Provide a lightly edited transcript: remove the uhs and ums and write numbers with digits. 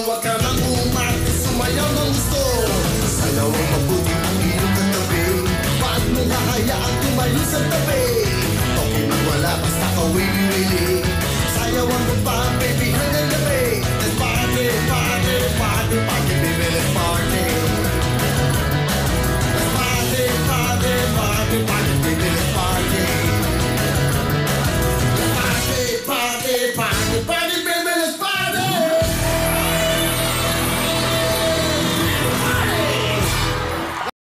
Huwag ka nang umarte, sumayaw ng gusto. Sayaw ang mabuti ang iyong katabi. Ba't mo hahayaan tumayo sa tabi? Okay man wala, basta ka wili-wili. Sayaw ang